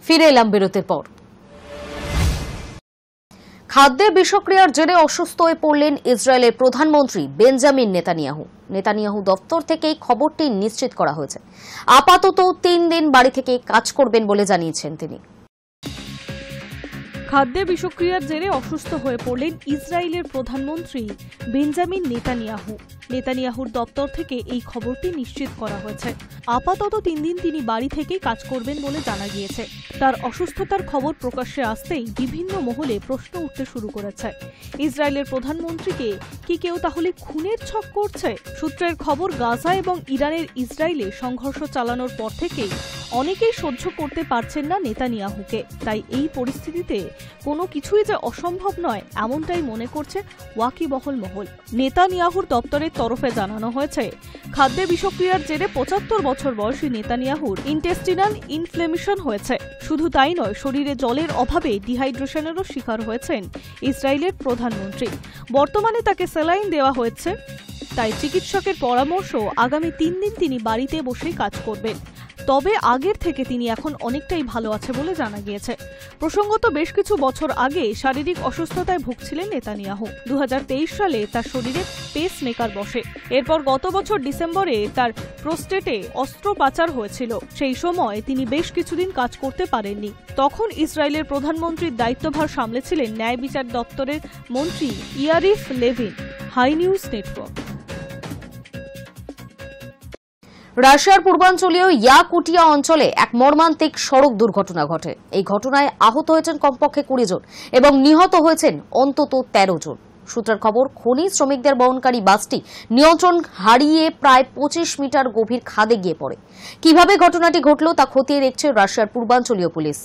ফিরে এলাম বিরতির পর। খাদ্যে বিষক্রিয়ার জেরে অসুস্থ হয়ে পড়লেন ইসরায়েলের প্রধানমন্ত্রী বেঞ্জামিন নেতানিয়াহু। নেতানিয়াহু দপ্তর থেকেই খবরটি নিশ্চিত করা হয়েছে। আপাতত 3 দিন বাড়ি থেকে কাজ করবেন বলে জানিয়েছেন তিনি। খাদ্যে বিষক্রিয়ার জেরে অসুস্থ হয়ে পড়লেন ইসরায়েলের প্রধানমন্ত্রী বেঞ্জামিন নেতানিয়াহু। নেতানিয়াহুর দপ্তর থেকে এই খবরটি নিশ্চিত করা হয়েছে। আপাতত 3 দিন তিনি বাড়ি থেকেই কাজ করবেন বলে জানা গিয়েছে। তার অসুস্থতার খবর প্রকাশ্যে আসতেই বিভিন্ন মহলে প্রশ্ন উঠতে শুরু করেছে। ইসরায়েলের প্রধানমন্ত্রীকে কি কেউ তাহলে খুনের ছক করছে? সূত্রের খবর, গাজা এবং ইরানের ইসরায়েলে সংঘর্ষ চালানোর পর থেকেই অনেকেই সহ্য করতে পারছেন না নেতানিয়াহুকে। তাই এই পরিস্থিতিতে কোনো কিছুই যে অসম্ভব নয় এমনটাই মনে করছে ওয়াকিবহল মহল। নেতানিয়াহুর দপ্তরের তরফে জানানো হয়েছে, খাদ্যে বিষক্রিয়ার জেরে 75 বছর বয়সী নেতানিয়াহুর ইন্টেস্টিনাল ইনফ্লেমেশন হয়েছে। শুধু তাই নয়, শরীরে জলের অভাবে ডিহাইড্রেশনেরও শিকার হয়েছেন ইসরায়েলের প্রধানমন্ত্রী। বর্তমানে তাকে স্যালাইন দেওয়া হয়েছে। তাই চিকিৎসকের পরামর্শ, আগামী 3 দিন তিনি বাড়িতে বসেই কাজ করবেন। তবে আগের থেকে তিনি এখন অনেকটাই ভালো আছে বলে জানা গিয়েছে। প্রসঙ্গত, বেশ কিছু বছর আগে শারীরিক অসুস্থতায় ভুগছিলেন নেতানিয়াহু। 2023 সালে তার শরীরে পেস মেকার বসে। এরপর গত বছর ডিসেম্বরে তার প্রোস্টেটে অস্ত্রোপচার হয়েছিল। সেই সময় তিনি বেশ কিছুদিন কাজ করতে পারেননি। তখন ইসরায়েলের প্রধানমন্ত্রীর দায়িত্বভার সামলেছিলেন ন্যায় বিচার দপ্তরের মন্ত্রী Yariv Levin. High News Network. রাশিয়ার পূর্বাঞ্চলীয় ইয়াকুটিয়া অঞ্চলে এক মর্মান্তিক সড়ক দুর্ঘটনা ঘটে। এই ঘটনায় আহত হয়েছেন কমপক্ষে 20 জন এবং নিহত হয়েছেন অন্তত 13 জন। সূত্রের খবর, খনি শ্রমিকদের বহনকারী বাসটি নিয়ন্ত্রণ হারিয়ে প্রায় 25 মিটার গভীর খাদে গিয়ে পড়ে। কিভাবে ঘটনাটি ঘটল তা খতিয়ে দেখছে রাশিয়ার পূর্বাঞ্চলীয় পুলিশ।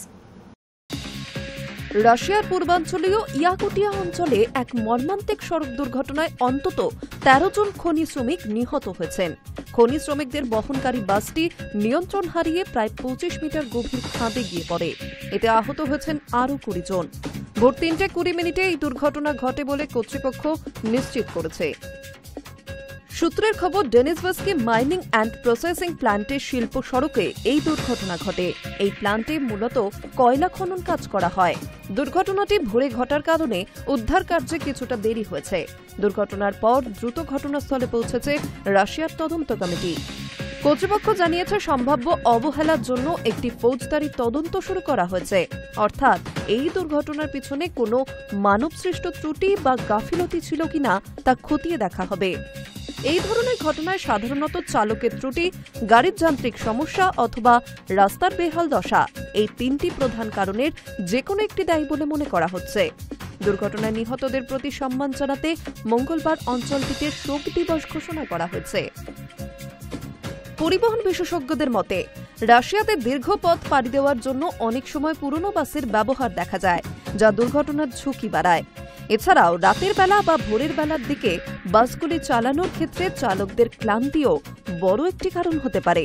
রাশিয়ার পূর্বাঞ্চলীয় ইয়াকুটিয়া অঞ্চলে এক মর্মান্তিক সড়ক দুর্ঘটনায় অন্তত 13 জন খনি শ্রমিক নিহত হয়েছেন। খনি শ্রমিকদের বহনকারী বাসটি নিয়ন্ত্রণ হারিয়ে প্রায় 25 মিটার গভীর খাদে গিয়ে পড়ে। এতে আহত হয়েছেন আরও 20 জন। ভোর 3:20 মিনিটে এই দুর্ঘটনা ঘটে বলে কর্তৃপক্ষ নিশ্চিত করেছে। সূত্রের খবর, ডেনিসভাস্কি মাইনিং অ্যান্ড প্রসেসিং প্ল্যান্টের শিল্প সড়কে এই দুর্ঘটনা ঘটে। এই প্ল্যান্টে মূলত কয়লা খনন কাজ করা হয়। দুর্ঘটনাটি ভোরে ঘটার কারণে উদ্ধার কার্যে কিছুটা দেরি হয়েছে। দুর্ঘটনার পর দ্রুত ঘটনাস্থলে পৌঁছেছে রাশিয়ার তদন্ত কমিটি। কর্তৃপক্ষ জানিয়েছে, সম্ভাব্য অবহেলার জন্য একটি ফৌজদারি তদন্ত শুরু করা হয়েছে। অর্থাৎ এই দুর্ঘটনার পিছনে কোনো মানবসৃষ্ট ত্রুটি বা গাফিলতি ছিল কিনা তা খতিয়ে দেখা হবে। এই ধরনের ঘটনায় সাধারণত চালকের ত্রুটি, গাড়ির যান্ত্রিক সমস্যা অথবা রাস্তার বেহাল দশা, এই 3টি প্রধান কারণের যে কোনো একটি দায়ী বলে মনে করা হচ্ছে। দুর্ঘটনায় নিহতদের প্রতি সম্মান জানাতে মঙ্গলবার অঞ্চলটিতে শোক দিবস ঘোষণা করা হয়েছে। পরিবহন বিশেষজ্ঞদের মতে, রাশিয়াতে দীর্ঘ পথ পাড়ি দেওয়ার জন্য অনেক সময় পুরনো বাসের ব্যবহার দেখা যায়, যা দুর্ঘটনার ঝুঁকি বাড়ায়। এছাড়াও রাতের বেলা বা ভোরের বেলার দিকে বাসগুলি চালানোর ক্ষেত্রে চালকদের ক্লান্তিও বড় একটি কারণ হতে পারে।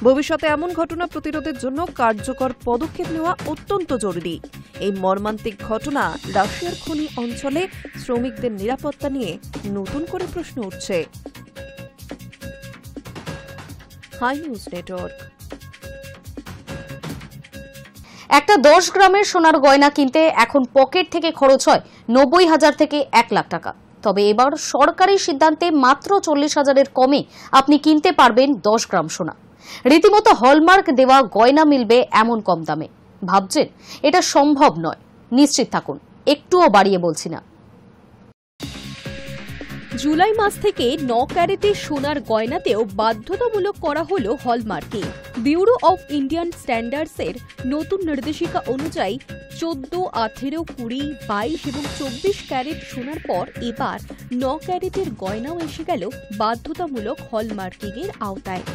ভবিষ্যতে এমন ঘটনা প্রতিরোধের জন্য কার্যকর পদক্ষেপ নেওয়া অত্যন্ত জরুরি। এই মর্মান্তিক ঘটনা রাশিয়ার খনি অঞ্চলে শ্রমিকদের নিরাপত্তা নিয়ে নতুন করে প্রশ্ন উঠছে। High News Network. একটা 10 গ্রামের সোনার গয়না কিনতে এখন পকেট থেকে খরচ হয় 90,000 থেকে 1 লাখ টাকা। তবে এবার সরকারি সিদ্ধান্তে মাত্র 40,000-এর কমে আপনি কিনতে পারবেন 10 গ্রাম সোনা। রীতিমতো হলমার্ক দেওয়া গয়না মিলবে এমন কম দামে। ভাবছেন এটা সম্ভব নয়? নিশ্চিত থাকুন, একটুও বাড়িয়ে বলছি না। জুলাই মাস থেকে 9 ক্যারেটের সোনার গয়নাতেও বাধ্যতামূলক করা হলো হলমার্কিং। ব্যুরো অফ ইন্ডিয়ান স্ট্যান্ডার্ডসের নতুন নির্দেশিকা অনুযায়ী 14, 18, 20, 22 এবং 24 ক্যারেট সোনার পর এবার 9 ক্যারেটের গয়নাও এসে গেল বাধ্যতামূলক হলমার্কিংয়ের আওতায়।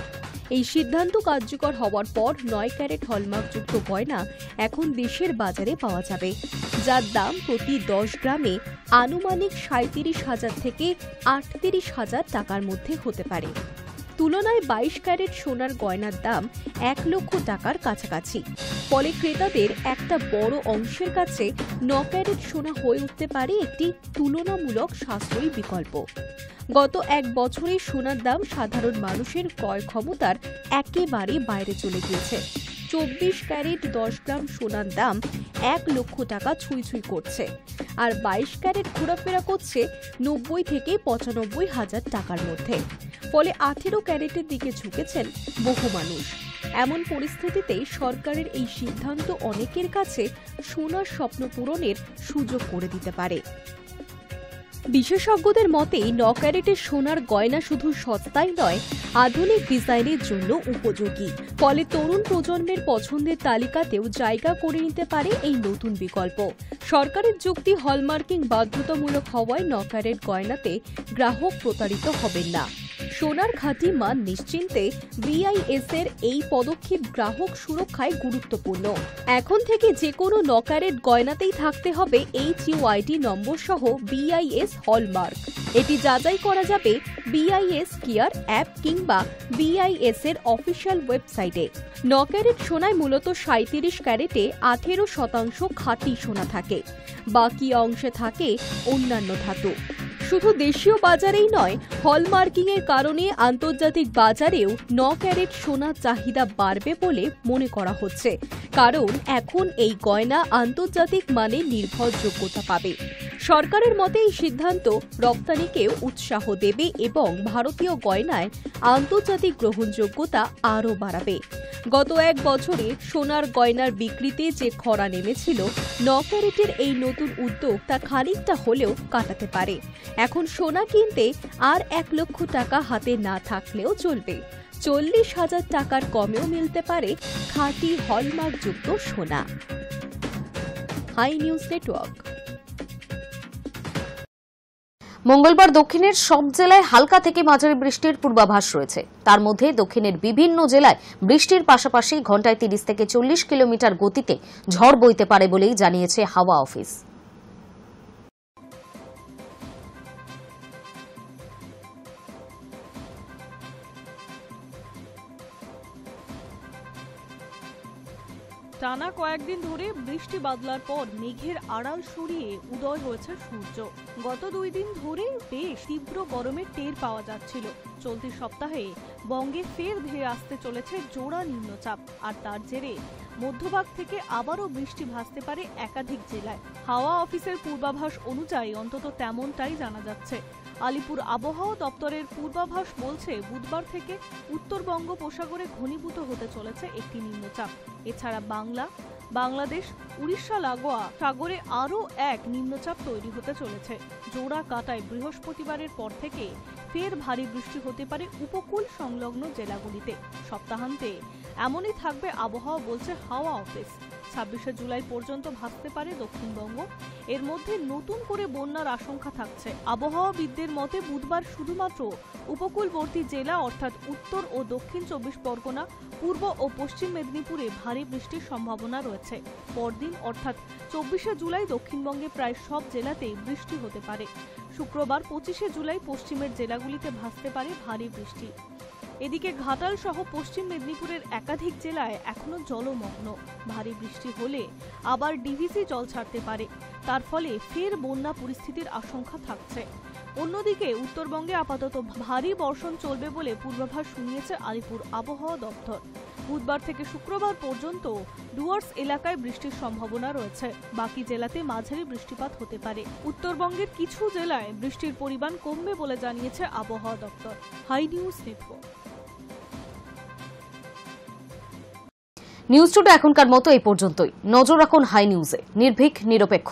এই সিদ্ধান্ত কার্যকর হওয়ার পর 9 ক্যারেট হলমার্কযুক্ত গয়না এখন দেশের বাজারে পাওয়া যাবে, যার দাম প্রতি 10 গ্রামে আনুমানিক 37,000 থেকে 38,000 টাকার মধ্যে হতে পারে। তুলনায় 22 ক্যারেট সোনার গয়নার দাম 1 লক্ষ টাকার কাছাকাছি। ফলে ক্রেতাদের একটা বড় অংশের কাছে 9 ক্যারেট সোনা হয়ে উঠতে পারে একটি তুলনামূলক সাশ্রয়ী বিকল্প। গত 1 বছরে সোনার দাম সাধারণ মানুষের ক্রয় ক্ষমতার একেবারে বাইরে চলে গিয়েছে। 24 ক্যারেট 10 গ্রাম সোনার দাম 1 লক্ষ টাকা ছুঁই করছে, আর 22 ক্যারেট ঘোরাফেরা করছে 90 থেকে 95 হাজার টাকার মধ্যে। ফলে 18 ক্যারেটের দিকে ঝুঁকেছেন বহু মানুষ। এমন পরিস্থিতিতে সরকারের এই সিদ্ধান্ত অনেকের কাছে সোনার স্বপ্ন পূরণের সুযোগ করে দিতে পারে। বিশেষজ্ঞদের মতে 9 ক্যারেটের সোনার গয়না শুধু সস্তাই নয়, আধুনিক ডিজাইনের জন্য উপযোগী। ফলে তরুণ প্রজন্মের পছন্দের তালিকাতেও জায়গা করে নিতে পারে এই নতুন বিকল্প। সরকারের যুক্তি, হলমার্কিং বাধ্যতামূলক হওয়ায় 9 ক্যারেট গয়নাতে গ্রাহক প্রতারিত হবেন না। সোনার খাঁটি মান নিশ্চিন্তে BIS এর এই পদক্ষেপ গ্রাহক সুরক্ষায় গুরুত্বপূর্ণ। এখন থেকে যে কোনো 9 ক্যারেট গয়নাতেই থাকতে হবে HUID নম্বর সহ BIS হলমার্ক। এটি যাচাই করা যাবে BIS কেয়ার অ্যাপ কিংবা BIS এর অফিসিয়াল ওয়েবসাইটে। 9 ক্যারেট সোনায় মূলত 37 ক্যারেটে 18% খাঁটি সোনা থাকে, বাকি অংশে থাকে অন্যান্য ধাতু। শুধু দেশীয় বাজারেই নয়, হলমার্কিং এর কারণে আন্তর্জাতিক বাজারেও 9 ক্যারেট সোনার চাহিদা বাড়বে বলে মনে করা হচ্ছে, কারণ এখন এই গয়না আন্তর্জাতিক মানের নির্ভরযোগ্যতা পাবে। সরকারের মতে এই সিদ্ধান্ত রপ্তানিকেও উৎসাহ দেবে এবং ভারতীয় গয়নায় আন্তর্জাতিক গ্রহণযোগ্যতা আরও বাড়াবে। গত 1 বছরে সোনার গয়নার বিক্রিতে যে খরা নেমেছিল, 9 ক্যারেটের এই নতুন উদ্যোগ তা খানিকটা হলেও কাটাতে পারে। এখন সোনা কিনতে আর 1 লক্ষ টাকা হাতে না থাকলেও চলবে। 40,000 টাকার কমেও মিলতে পারে খাঁটি হলমার্কযুক্ত সোনা। High News Network. মঙ্গলবার দক্ষিণের সব জেলায় হালকা থেকে মাঝারি বৃষ্টির পূর্বাভাস রয়েছে। তার মধ্যে দক্ষিণের বিভিন্ন জেলায় বৃষ্টির পাশাপাশি ঘন্টায় 30 থেকে 40 কিলোমিটার গতিতে ঝড় বইতে পারে বলেই জানিয়েছে হাওয়া অফিস। টানা কয়েকদিন ধরে বৃষ্টি বাদলার পর মেঘের আড়াল সরিয়ে উদয় হয়েছে সূর্য। গত 2 দিন ধরে বেশ তীব্র গরমের টের পাওয়া যাচ্ছিল। চলতি সপ্তাহে বঙ্গে ফের ধেয়ে আসতে চলেছে জোড়া নিম্নচাপ, আর তার জেরে মধ্যভাগ থেকে আবারও বৃষ্টি ভাসতে পারে একাধিক জেলায়। হাওয়া অফিসের পূর্বাভাস অনুযায়ী অন্তত তেমনটাই জানা যাচ্ছে। আলিপুর আবহাওয়া দপ্তরের পূর্বাভাস বলছে, বুধবার থেকে উত্তর বঙ্গোপসাগরে ঘনীভূত হতে চলেছে একটি নিম্নচাপ। এছাড়া বাংলাদেশ, উড়িষ্যা লাগোয়া সাগরে আরও এক নিম্নচাপ তৈরি হতে চলেছে। জোড়া কাটায় বৃহস্পতিবারের পর থেকে ফের ভারী বৃষ্টি হতে পারে উপকূল সংলগ্ন জেলাগুলিতে। সপ্তাহান্তে এমনই থাকবে আবহাওয়া বলছে হাওয়া অফিস। 26শে জুলাই পর্যন্ত ভাসতে পারে দক্ষিণবঙ্গ। এর মধ্যে নতুন করে বন্যার আশঙ্কা থাকছে। আবহাওয়াবিদদের মতে বুধবার শুধুমাত্র উপকূলবর্তী জেলা অর্থাৎ উত্তর ও দক্ষিণ 24 পরগনা, পূর্ব ও পশ্চিম মেদিনীপুরে ভারী বৃষ্টির সম্ভাবনা রয়েছে। পরদিন অর্থাৎ 24শে জুলাই দক্ষিণবঙ্গে প্রায় সব জেলাতেই বৃষ্টি হতে পারে। শুক্রবার 25শে জুলাই পশ্চিমের জেলাগুলিতে ভাসতে পারে ভারী বৃষ্টি। এদিকে ঘাটাল সহ পশ্চিম মেদিনীপুরের একাধিক জেলায় এখনো জলমগ্ন। ভারী বৃষ্টি হলে আবার ডিভিসি জল ছাড়তে পারে, তার ফলে ফের বন্যা পরিস্থিতির আশঙ্কা থাকছে। অন্যদিকে উত্তরবঙ্গে আপাতত ভারী বর্ষণ চলবে বলে পূর্বাভাস শুনিয়েছে আলিপুর আবহাওয়া দপ্তর। বুধবার থেকে শুক্রবার পর্যন্ত ডুয়ার্স এলাকায় বৃষ্টির সম্ভাবনা রয়েছে। বাকি জেলাতে মাঝারি বৃষ্টিপাত হতে পারে। উত্তরবঙ্গের কিছু জেলায় বৃষ্টির পরিমাণ কমবে বলে জানিয়েছে আবহাওয়া দপ্তর। High News Network. News Today এখনকার মতো এই পর্যন্তই। নজর রাখুন হাই নিউজে, নির্ভীক, নিরপেক্ষ।